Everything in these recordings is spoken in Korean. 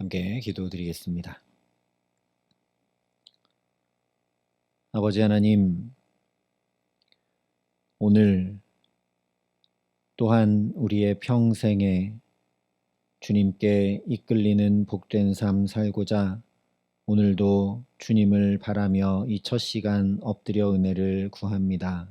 함께 기도드리겠습니다. 아버지 하나님, 오늘 또한 우리의 평생에 주님께 이끌리는 복된 삶 살고자 오늘도 주님을 바라며 이 첫 시간 엎드려 은혜를 구합니다.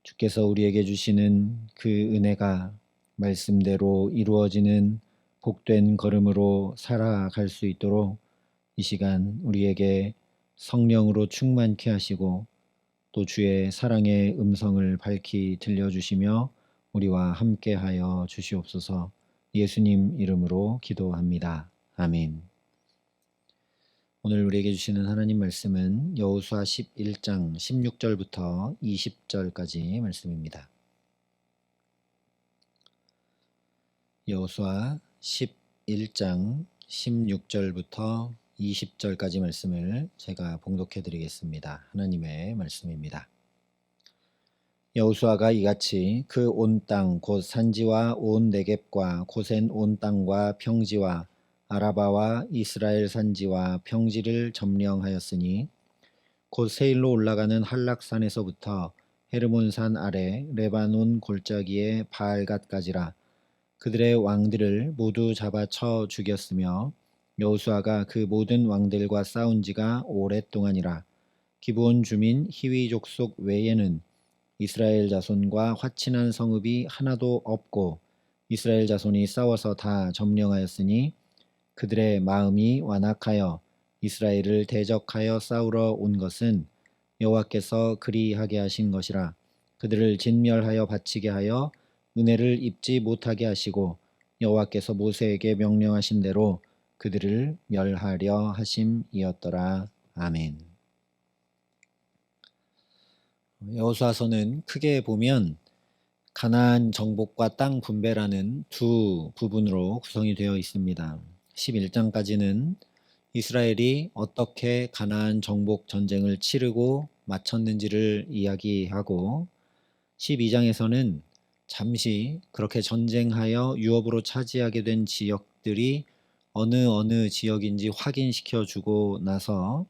주께서 우리에게 주시는 그 은혜가 말씀대로 이루어지는 복된 걸음으로 살아갈 수 있도록 이 시간 우리에게 성령으로 충만케 하시고 또 주의 사랑의 음성을 밝히 들려주시며 우리와 함께하여 주시옵소서. 예수님 이름으로 기도합니다. 아멘. 오늘 우리에게 주시는 하나님 말씀은 여호수아 11장 16절부터 20절까지 말씀입니다. 여호수아 11장 16절부터 20절까지 말씀을 제가 봉독해 드리겠습니다. 하나님의 말씀입니다. 여호수아가 이같이 그 온 땅 곧 산지와 온 네겝과 고센 온 땅과 평지와 아라바와 이스라엘 산지와 평지를 점령하였으니 곧 세일로 올라가는 한락산에서부터 헤르몬산 아래 레바논 골짜기의 바알갓까지라. 그들의 왕들을 모두 잡아쳐 죽였으며 여호수아가 그 모든 왕들과 싸운 지가 오랫동안이라. 기브온 주민 히위 족속 외에는 이스라엘 자손과 화친한 성읍이 하나도 없고 이스라엘 자손이 싸워서 다 점령하였으니 그들의 마음이 완악하여 이스라엘을 대적하여 싸우러 온 것은 여호와께서 그리하게 하신 것이라. 그들을 진멸하여 바치게 하여 은혜를 입지 못하게 하시고 여호와께서 모세에게 명령하신 대로 그들을 멸하려 하심이었더라. 아멘. 여호수아서는 크게 보면 가나안 정복과 땅 분배라는 두 부분으로 구성이 되어 있습니다. 11장까지는 이스라엘이 어떻게 가나안 정복 전쟁을 치르고 마쳤는지를 이야기하고 12장에서는 잠시 그렇게 전쟁하여 유업으로 차지하게 된 지역들이 어느 지역인지 확인시켜 주고 나서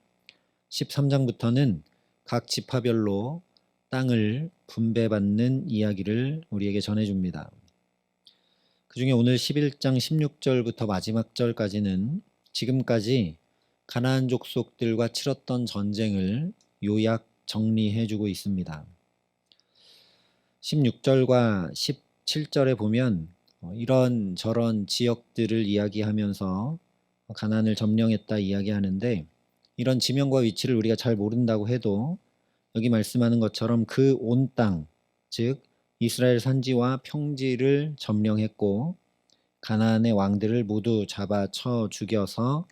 13장부터는 각 지파별로 땅을 분배받는 이야기를 우리에게 전해줍니다. 그 중에 오늘 11장 16절부터 마지막 절까지는 지금까지 가나안 족속들과 치렀던 전쟁을 요약 정리해주고 있습니다. 16절과 17절에 보면 이런저런 지역들을 이야기하면서 가나안을 점령했다 이야기하는데 이런 지명과 위치를 우리가 잘 모른다고 해도 여기 말씀하는 것처럼 그 온 땅, 즉 이스라엘 산지와 평지를 점령했고 가나안의 왕들을 모두 잡아쳐 죽여서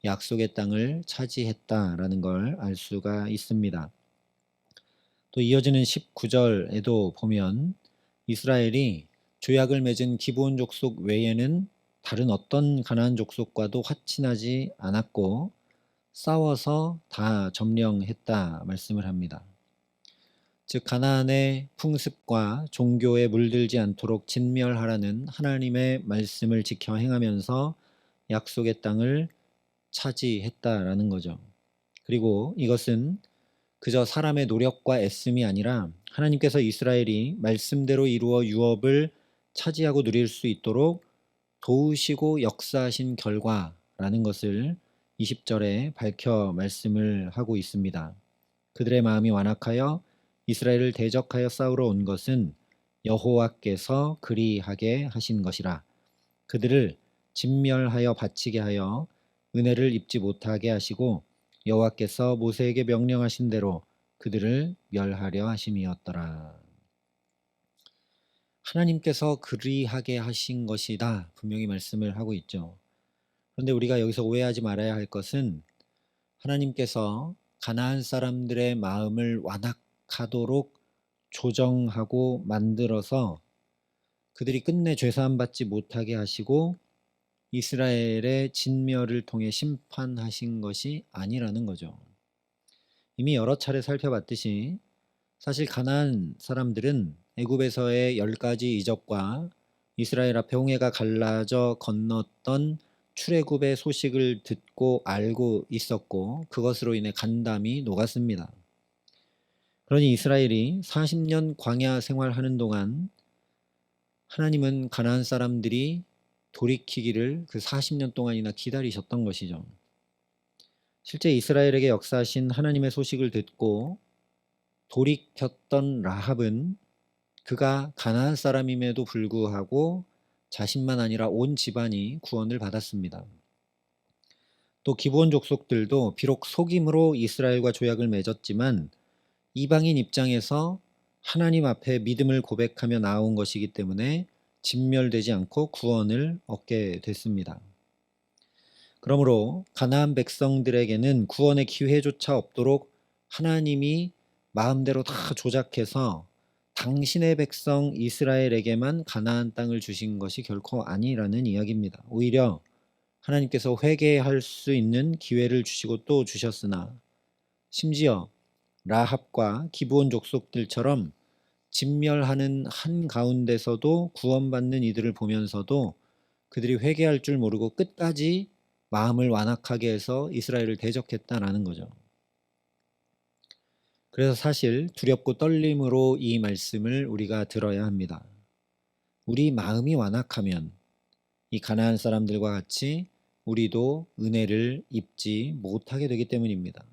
약속의 땅을 차지했다라는 걸 알 수가 있습니다. 또 이어지는 19절에도 보면 이스라엘이 조약을 맺은 기브온 족속 외에는 다른 어떤 가나안 족속과도 화친하지 않았고 싸워서 다 점령했다 말씀을 합니다. 즉 가나안의 풍습과 종교에 물들지 않도록 진멸하라는 하나님의 말씀을 지켜 행하면서 약속의 땅을 차지했다라는 거죠. 그리고 이것은 그저 사람의 노력과 애씀이 아니라 하나님께서 이스라엘이 말씀대로 이루어 유업을 차지하고 누릴 수 있도록 도우시고 역사하신 결과라는 것을 20절에 밝혀 말씀을 하고 있습니다. 그들의 마음이 완악하여 이스라엘을 대적하여 싸우러 온 것은 여호와께서 그리하게 하신 것이라. 그들을 진멸하여 바치게 하여 은혜를 입지 못하게 하시고 여호와께서 모세에게 명령하신 대로 그들을 멸하려 하심이었더라. 하나님께서 그리하게 하신 것이다 분명히 말씀을 하고 있죠. 그런데 우리가 여기서 오해하지 말아야 할 것은 하나님께서 가나안 사람들의 마음을 완악하도록 조정하고 만들어서 그들이 끝내 죄사함 받지 못하게 하시고 이스라엘의 진멸을 통해 심판하신 것이 아니라는 거죠. 이미 여러 차례 살펴봤듯이 사실 가나안 사람들은 애굽에서의 10가지 이적과 이스라엘 앞에 홍해가 갈라져 건넜던 출애굽의 소식을 듣고 알고 있었고 그것으로 인해 간담이 녹았습니다. 그러니 이스라엘이 40년 광야 생활하는 동안 하나님은 가나안 사람들이 돌이키기를 그 40년 동안이나 기다리셨던 것이죠. 실제 이스라엘에게 역사하신 하나님의 소식을 듣고 돌이켰던 라합은 그가 가나안 사람임에도 불구하고 자신만 아니라 온 집안이 구원을 받았습니다. 또 기브온 족속들도 비록 속임으로 이스라엘과 조약을 맺었지만 이방인 입장에서 하나님 앞에 믿음을 고백하며 나아온 것이기 때문에 진멸되지 않고 구원을 얻게 됐습니다. 그러므로 가나안 백성들에게는 구원의 기회조차 없도록 하나님이 마음대로 다 조작해서 당신의 백성 이스라엘에게만 가나안 땅을 주신 것이 결코 아니라는 이야기입니다. 오히려 하나님께서 회개할 수 있는 기회를 주시고 또 주셨으나 심지어 라합과 기브온 족속들처럼 진멸하는 한가운데서도 구원받는 이들을 보면서도 그들이 회개할 줄 모르고 끝까지 마음을 완악하게 해서 이스라엘을 대적했다라는 거죠. 그래서 사실 두렵고 떨림으로 이 말씀을 우리가 들어야 합니다. 우리 마음이 완악하면 이 가나안 사람들과 같이 우리도 은혜를 입지 못하게 되기 때문입니다.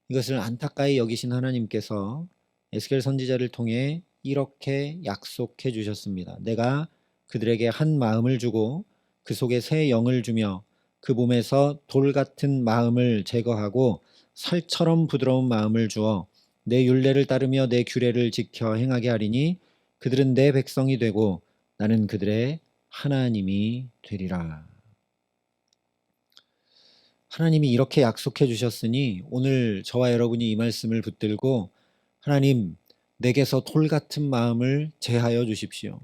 이것을 안타까이 여기신 하나님께서 에스겔 선지자를 통해 이렇게 약속해 주셨습니다. 내가 그들에게 한 마음을 주고 그 속에 새 영을 주며 그 몸에서 돌 같은 마음을 제거하고 살처럼 부드러운 마음을 주어 내 율례를 따르며 내 규례를 지켜 행하게 하리니 그들은 내 백성이 되고 나는 그들의 하나님이 되리라. 하나님이 이렇게 약속해 주셨으니 오늘 저와 여러분이 이 말씀을 붙들고 하나님, 내게서 돌 같은 마음을 제하여 주십시오.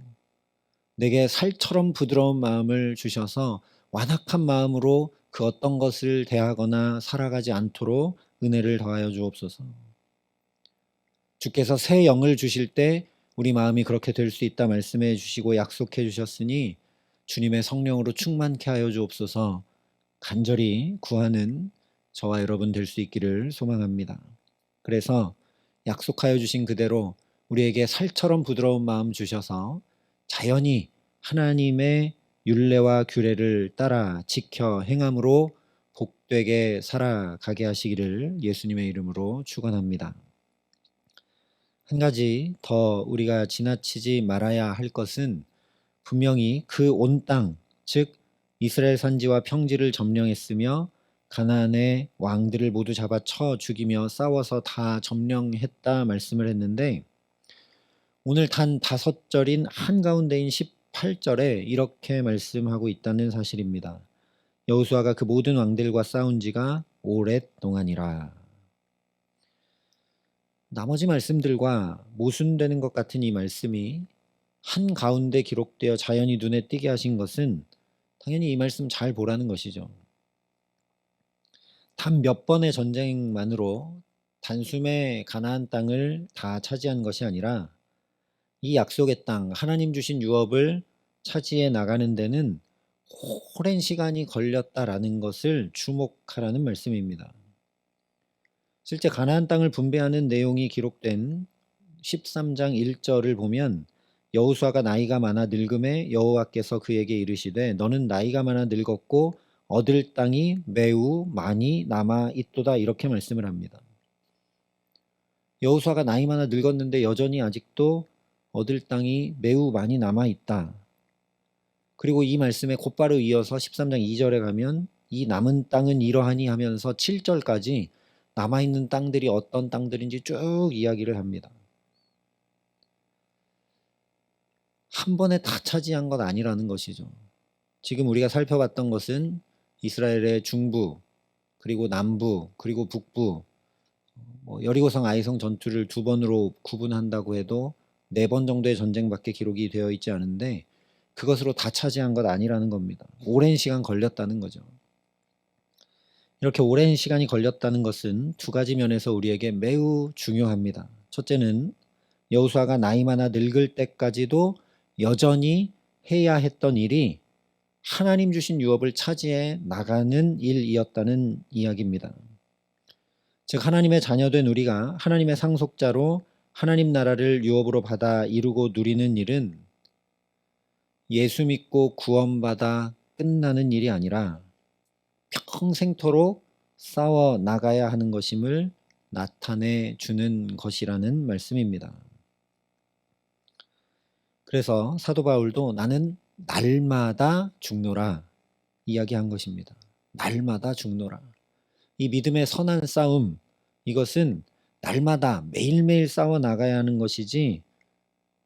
내게 살처럼 부드러운 마음을 주셔서 완악한 마음으로 그 어떤 것을 대하거나 살아가지 않도록 은혜를 더하여 주옵소서. 주께서 새 영을 주실 때 우리 마음이 그렇게 될 수 있다 말씀해 주시고 약속해 주셨으니 주님의 성령으로 충만케 하여 주옵소서. 간절히 구하는 저와 여러분 될 수 있기를 소망합니다. 그래서 약속하여 주신 그대로 우리에게 살처럼 부드러운 마음 주셔서 자연히 하나님의 율례와 규례를 따라 지켜 행함으로 복되게 살아가게 하시기를 예수님의 이름으로 축원합니다. 한 가지 더 우리가 지나치지 말아야 할 것은 분명히 그 온 땅, 즉 이스라엘 산지와 평지를 점령했으며 가나안의 왕들을 모두 잡아쳐 죽이며 싸워서 다 점령했다 말씀을 했는데 오늘 단 5절인 한가운데인 18절에 이렇게 말씀하고 있다는 사실입니다. 여호수아가 그 모든 왕들과 싸운 지가 오랫동안이라. 나머지 말씀들과 모순되는 것 같은 이 말씀이 한가운데 기록되어 자연히 눈에 띄게 하신 것은 당연히 이 말씀 잘 보라는 것이죠. 단 몇 번의 전쟁만으로 단숨에 가나안 땅을 다 차지한 것이 아니라 이 약속의 땅, 하나님 주신 유업을 차지해 나가는 데는 오랜 시간이 걸렸다라는 것을 주목하라는 말씀입니다. 실제 가나안 땅을 분배하는 내용이 기록된 13장 1절을 보면 여호수아가 나이가 많아 늙음에 여호와께서 그에게 이르시되 너는 나이가 많아 늙었고 얻을 땅이 매우 많이 남아 있도다 이렇게 말씀을 합니다. 여호수아가 나이 많아 늙었는데 여전히 아직도 얻을 땅이 매우 많이 남아 있다. 그리고 이 말씀에 곧바로 이어서 13장 2절에 가면 이 남은 땅은 이러하니 하면서 7절까지 남아있는 땅들이 어떤 땅들인지 쭉 이야기를 합니다. 한 번에 다 차지한 것 아니라는 것이죠. 지금 우리가 살펴봤던 것은 이스라엘의 중부, 그리고 남부, 그리고 북부, 여리고성 아이성 전투를 2번으로 구분한다고 해도 4번 정도의 전쟁밖에 기록이 되어 있지 않은데 그것으로 다 차지한 것 아니라는 겁니다. 오랜 시간 걸렸다는 거죠. 이렇게 오랜 시간이 걸렸다는 것은 2가지 면에서 우리에게 매우 중요합니다. 첫째는 여호수아가 나이 많아 늙을 때까지도 여전히 해야 했던 일이 하나님 주신 유업을 차지해 나가는 일이었다는 이야기입니다. 즉 하나님의 자녀된 우리가 하나님의 상속자로 하나님 나라를 유업으로 받아 이루고 누리는 일은 예수 믿고 구원받아 끝나는 일이 아니라 평생토록 싸워 나가야 하는 것임을 나타내 주는 것이라는 말씀입니다. 그래서 사도 바울도 나는 날마다 죽노라 이야기한 것입니다. 날마다 죽노라. 이 믿음의 선한 싸움, 이것은 날마다 매일매일 싸워 나가야 하는 것이지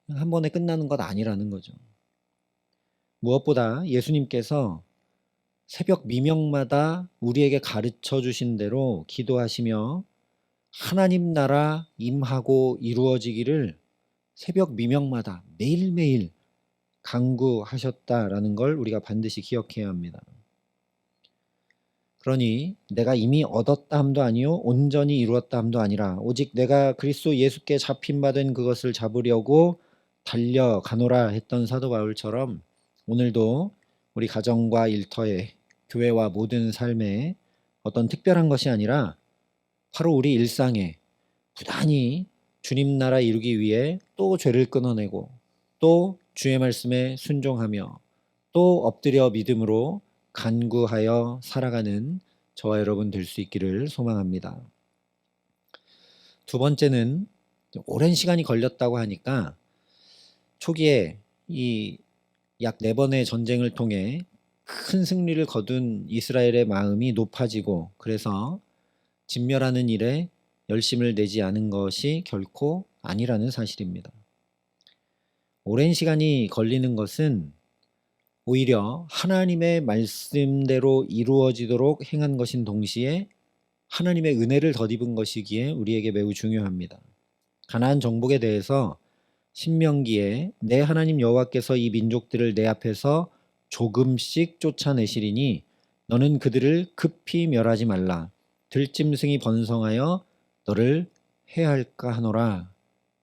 한 번에 끝나는 것 아니라는 거죠. 무엇보다 예수님께서 새벽 미명마다 우리에게 가르쳐 주신 대로 기도하시며 하나님 나라 임하고 이루어지기를 새벽 미명마다 매일매일 간구하셨다라는 걸 우리가 반드시 기억해야 합니다. 그러니 내가 이미 얻었다 함도 아니요 온전히 이루었다 함도 아니라 오직 내가 그리스도 예수께 잡힌 바 된 그것을 잡으려고 달려가노라 했던 사도 바울처럼 오늘도 우리 가정과 일터에 교회와 모든 삶에 어떤 특별한 것이 아니라 바로 우리 일상에 부단히 주님 나라 이루기 위해 또 죄를 끊어내고 또 주의 말씀에 순종하며 또 엎드려 믿음으로 간구하여 살아가는 저와 여러분 될 수 있기를 소망합니다. 두 번째는 오랜 시간이 걸렸다고 하니까 초기에 이 약 4번의 전쟁을 통해 큰 승리를 거둔 이스라엘의 마음이 높아지고 그래서 진멸하는 일에 열심을 내지 않은 것이 결코 아니라는 사실입니다. 오랜 시간이 걸리는 것은 오히려 하나님의 말씀대로 이루어지도록 행한 것인 동시에 하나님의 은혜를 덧입은 것이기에 우리에게 매우 중요합니다. 가나안 정복에 대해서 신명기에 내 하나님 여호와께서 이 민족들을 내 앞에서 조금씩 쫓아내시리니 너는 그들을 급히 멸하지 말라. 들짐승이 번성하여 너를 해할까 하노라.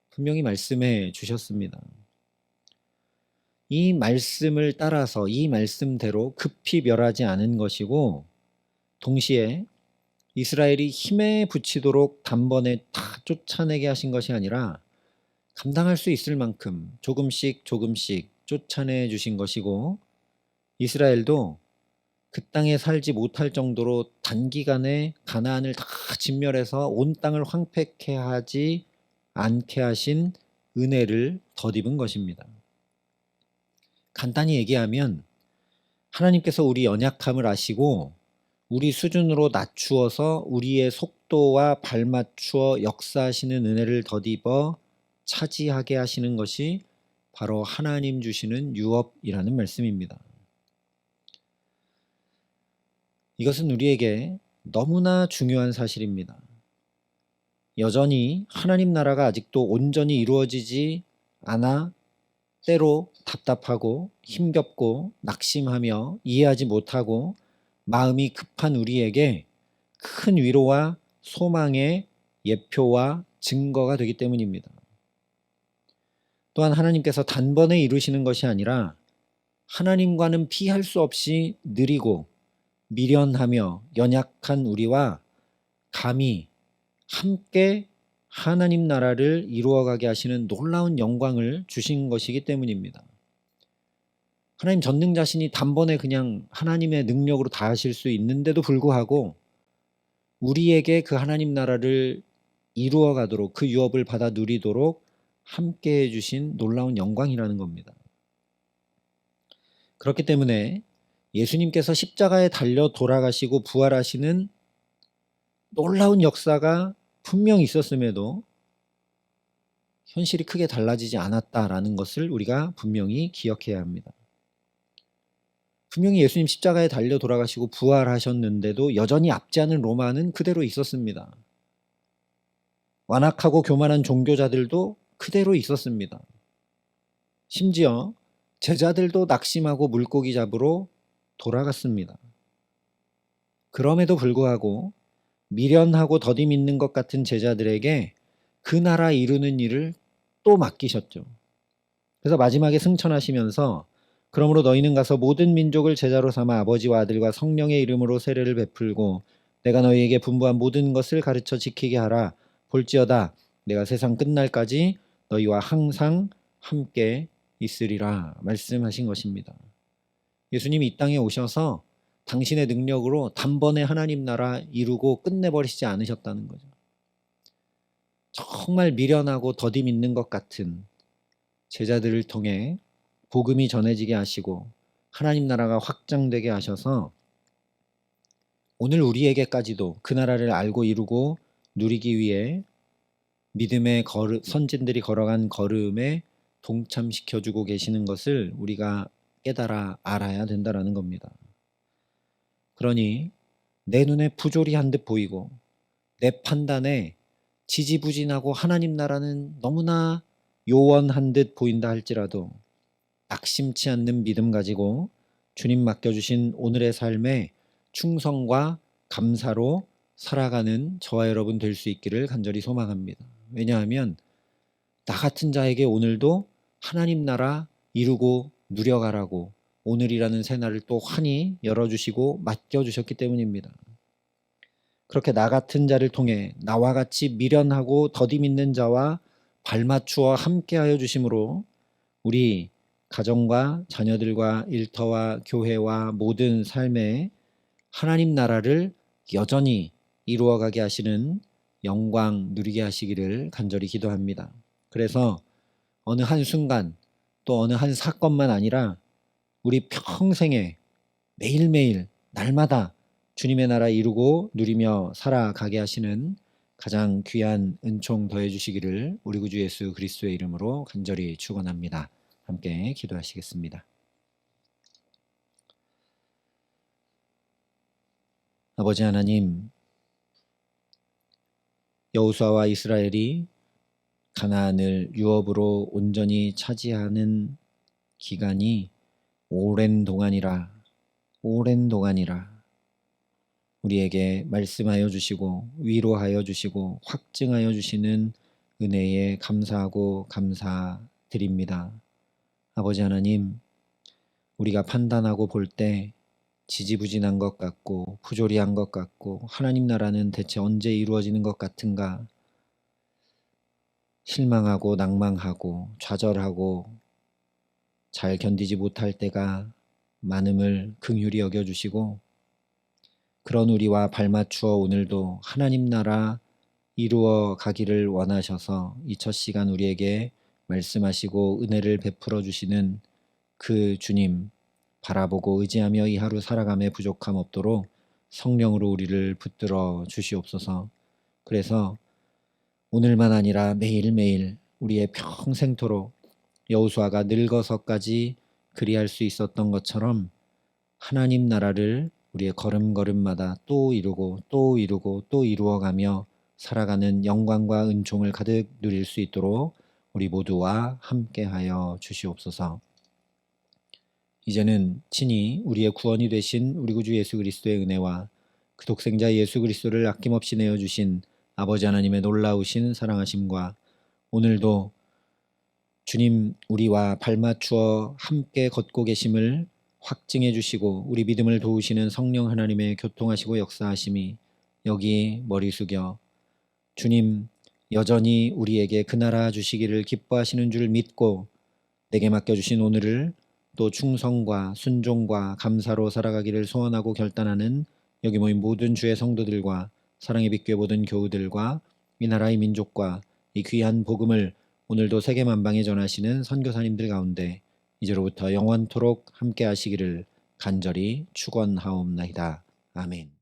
분명히 말씀해 주셨습니다. 이 말씀을 따라서 이 말씀대로 급히 멸하지 않은 것이고 동시에 이스라엘이 힘에 부치도록 단번에 다 쫓아내게 하신 것이 아니라 감당할 수 있을 만큼 조금씩 쫓아내 주신 것이고 이스라엘도 그 땅에 살지 못할 정도로 단기간에 가나안을 다 진멸해서 온 땅을 황폐케 하지 않게 하신 은혜를 덧입은 것입니다. 간단히 얘기하면 하나님께서 우리 연약함을 아시고 우리 수준으로 낮추어서 우리의 속도와 발맞추어 역사하시는 은혜를 덧입어 차지하게 하시는 것이 바로 하나님 주시는 유업이라는 말씀입니다. 이것은 우리에게 너무나 중요한 사실입니다. 여전히 하나님 나라가 아직도 온전히 이루어지지 않아 때로 답답하고 힘겹고 낙심하며 이해하지 못하고 마음이 급한 우리에게 큰 위로와 소망의 예표와 증거가 되기 때문입니다. 또한 하나님께서 단번에 이루시는 것이 아니라 하나님과는 피할 수 없이 느리고 미련하며 연약한 우리와 감히 함께 하나님 나라를 이루어가게 하시는 놀라운 영광을 주신 것이기 때문입니다. 하나님 전능자신이 단번에 그냥 하나님의 능력으로 다 하실 수 있는데도 불구하고 우리에게 그 하나님 나라를 이루어가도록 그 유업을 받아 누리도록 함께 해주신 놀라운 영광이라는 겁니다. 그렇기 때문에 예수님께서 십자가에 달려 돌아가시고 부활하시는 놀라운 역사가 분명히 있었음에도 현실이 크게 달라지지 않았다라는 것을 우리가 분명히 기억해야 합니다. 분명히 예수님 십자가에 달려 돌아가시고 부활하셨는데도 여전히 앞지 않은 로마는 그대로 있었습니다. 완악하고 교만한 종교자들도 그대로 있었습니다. 심지어 제자들도 낙심하고 물고기 잡으러 돌아갔습니다. 그럼에도 불구하고 미련하고 더디 믿는 것 같은 제자들에게 그 나라 이루는 일을 또 맡기셨죠. 그래서 마지막에 승천하시면서 그러므로 너희는 가서 모든 민족을 제자로 삼아 아버지와 아들과 성령의 이름으로 세례를 베풀고 내가 너희에게 분부한 모든 것을 가르쳐 지키게 하라. 볼지어다 내가 세상 끝날까지 너희와 항상 함께 있으리라 말씀하신 것입니다. 예수님이 이 땅에 오셔서 당신의 능력으로 단번에 하나님 나라 이루고 끝내버리시지 않으셨다는 거죠. 정말 미련하고 더디 믿는 것 같은 제자들을 통해 복음이 전해지게 하시고 하나님 나라가 확장되게 하셔서 오늘 우리에게까지도 그 나라를 알고 이루고 누리기 위해 믿음의 선진들이 걸어간 걸음에 동참시켜주고 계시는 것을 우리가 깨달아 알아야 된다는 겁니다. 그러니 내 눈에 부조리한 듯 보이고 내 판단에 지지부진하고 하나님 나라는 너무나 요원한 듯 보인다 할지라도 낙심치 않는 믿음 가지고 주님 맡겨주신 오늘의 삶에 충성과 감사로 살아가는 저와 여러분 될 수 있기를 간절히 소망합니다. 왜냐하면 나 같은 자에게 오늘도 하나님 나라 이루고 누려가라고 오늘이라는 새날을 또 환히 열어주시고 맡겨주셨기 때문입니다. 그렇게 나 같은 자를 통해 나와 같이 미련하고 더디 믿는 자와 발맞추어 함께하여 주심으로 우리 가정과 자녀들과 일터와 교회와 모든 삶에 하나님 나라를 여전히 이루어가게 하시는 영광 누리게 하시기를 간절히 기도합니다. 그래서 어느 한순간 또 어느 한 사건만 아니라 우리 평생에 매일매일 날마다 주님의 나라 이루고 누리며 살아가게 하시는 가장 귀한 은총 더해 주시기를 우리 구주 예수 그리스도의 이름으로 간절히 축원합니다. 함께 기도하시겠습니다. 아버지 하나님, 여호수아와 이스라엘이 가나안을 유업으로 온전히 차지하는 기간이 오랜 동안이라 우리에게 말씀하여 주시고 위로하여 주시고 확증하여 주시는 은혜에 감사하고 감사드립니다. 아버지 하나님, 우리가 판단하고 볼 때 지지부진한 것 같고 부조리한 것 같고 하나님 나라는 대체 언제 이루어지는 것 같은가 실망하고 낭망하고 좌절하고 잘 견디지 못할 때가 많음을 긍휼히 여겨주시고 그런 우리와 발맞추어 오늘도 하나님 나라 이루어 가기를 원하셔서 이 첫 시간 우리에게 말씀하시고 은혜를 베풀어 주시는 그 주님 바라보고 의지하며 이 하루 살아감에 부족함 없도록 성령으로 우리를 붙들어 주시옵소서. 그래서 오늘만 아니라 매일매일 우리의 평생토록 여호수아가 늙어서까지 그리할 수 있었던 것처럼 하나님 나라를 우리의 걸음걸음마다 또 이루고 또 이루고 또 이루어가며 살아가는 영광과 은총을 가득 누릴 수 있도록 우리 모두와 함께하여 주시옵소서. 이제는 친히 우리의 구원이 되신 우리 구주 예수 그리스도의 은혜와 그 독생자 예수 그리스도를 아낌없이 내어주신 아버지 하나님의 놀라우신 사랑하심과 오늘도 주님 우리와 발맞추어 함께 걷고 계심을 확증해 주시고 우리 믿음을 도우시는 성령 하나님의 교통하시고 역사하심이 여기 머리 숙여 주님 여전히 우리에게 그 나라 주시기를 기뻐하시는 줄 믿고 내게 맡겨주신 오늘을 또 충성과 순종과 감사로 살아가기를 소원하고 결단하는 여기 모인 모든 주의 성도들과 사랑의 빛교회 모든 교우들과 이 나라의 민족과 이 귀한 복음을 오늘도 세계 만방에 전하시는 선교사님들 가운데 이제로부터 영원토록 함께 하시기를 간절히 축원하옵나이다. 아멘.